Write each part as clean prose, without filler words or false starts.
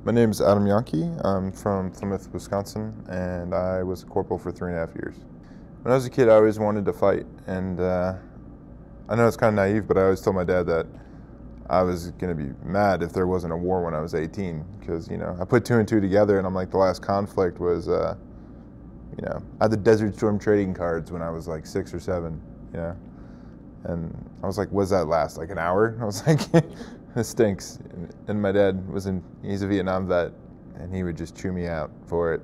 My name is Adam Jahnke. I'm from Plymouth, Wisconsin, and I was a corporal for 3.5 years. When I was a kid, I always wanted to fight, and I know it's kind of naive, but I always told my dad that I was going to be mad if there wasn't a war when I was 18, because, I put two and two together, and I'm like, the last conflict was, I had the Desert Storm trading cards when I was like 6 or 7, and I was like, what does that last, like an hour? I was like, this stinks. And my dad he's a Vietnam vet, and he would just chew me out for it,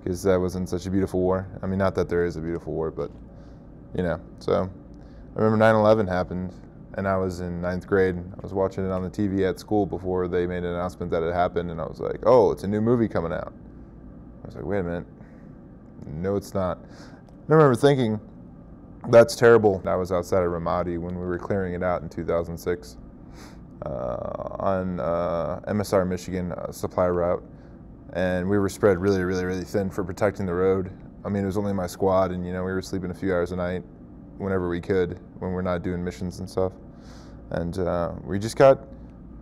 because that wasn't such a beautiful war. I mean, not that there is a beautiful war, but, so I remember 9/11 happened, and I was in 9th grade. I was watching it on the TV at school before they made an announcement that it happened, and I was like, oh, it's a new movie coming out. I was like, wait a minute. No, it's not. I remember thinking, that's terrible. I was outside of Ramadi when we were clearing it out in 2006 on MSR Michigan supply route, and we were spread really, really, really thin for protecting the road. I mean, it was only my squad, and we were sleeping a few hours a night whenever we could when we're not doing missions and stuff. And we just got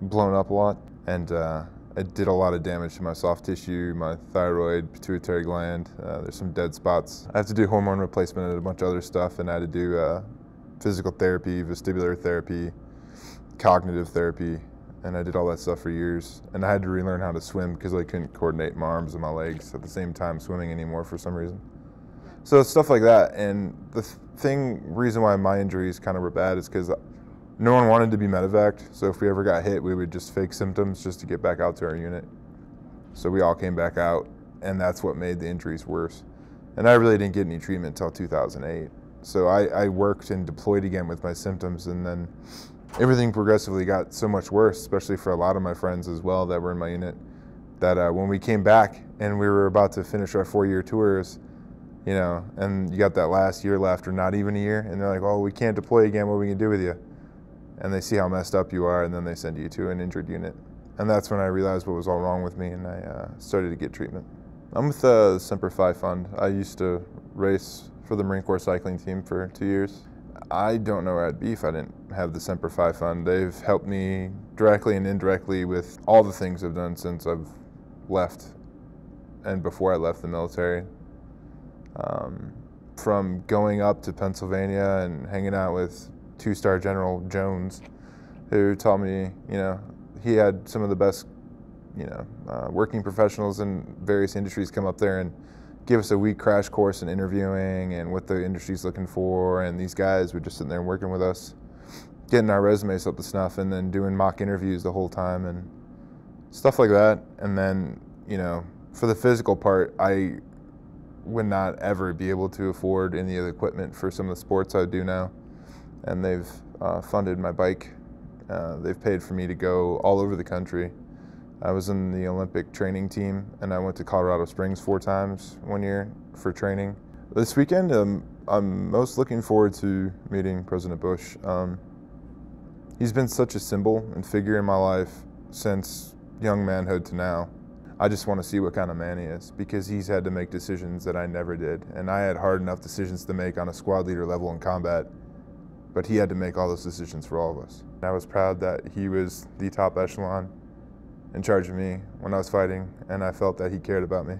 blown up a lot, and it did a lot of damage to my soft tissue, my thyroid, pituitary gland. There's some dead spots. I had to do hormone replacement and a bunch of other stuff, and I had to do physical therapy, vestibular therapy, cognitive therapy, and I did all that stuff for years. And I had to relearn how to swim because I couldn't coordinate my arms and my legs at the same time swimming anymore for some reason. So stuff like that. And the reason why my injuries kind of were bad is because no one wanted to be medevaced. So if we ever got hit, we would just fake symptoms just to get back out to our unit. So we all came back out, and that's what made the injuries worse. And I really didn't get any treatment until 2008. So I worked and deployed again with my symptoms, and then everything progressively got so much worse, especially for a lot of my friends as well that were in my unit, that when we came back and we were about to finish our 4-year tours, and you got that last year left or not even a year, and they're like, oh, we can't deploy again, what are we gonna do with you? And they see how messed up you are, and then they send you to an injured unit. And that's when I realized what was all wrong with me, and I started to get treatment. I'm with the Semper Fi Fund. I used to race for the Marine Corps cycling team for 2 years. I don't know where I'd be if I didn't have the Semper Fi Fund. They've helped me directly and indirectly with all the things I've done since I've left and before I left the military. From going up to Pennsylvania and hanging out with 2-star General Jones, who taught me, he had some of the best, working professionals in various industries come up there and give us a week crash course in interviewing and what the industry's looking for, and these guys would just sit there and working with us, getting our resumes up to snuff, and then doing mock interviews the whole time and stuff like that. And then, for the physical part, I would not ever be able to afford any of the equipment for some of the sports I do now. And they've funded my bike. They've paid for me to go all over the country. I was in the Olympic training team, and I went to Colorado Springs 4 times 1 year for training. This weekend, I'm most looking forward to meeting President Bush. He's been such a symbol and figure in my life since young manhood to now. I just want to see what kind of man he is, because he's had to make decisions that I never did. And I had hard enough decisions to make on a squad leader level in combat, but he had to make all those decisions for all of us. I was proud that he was the top echelon in charge of me when I was fighting, and I felt that he cared about me.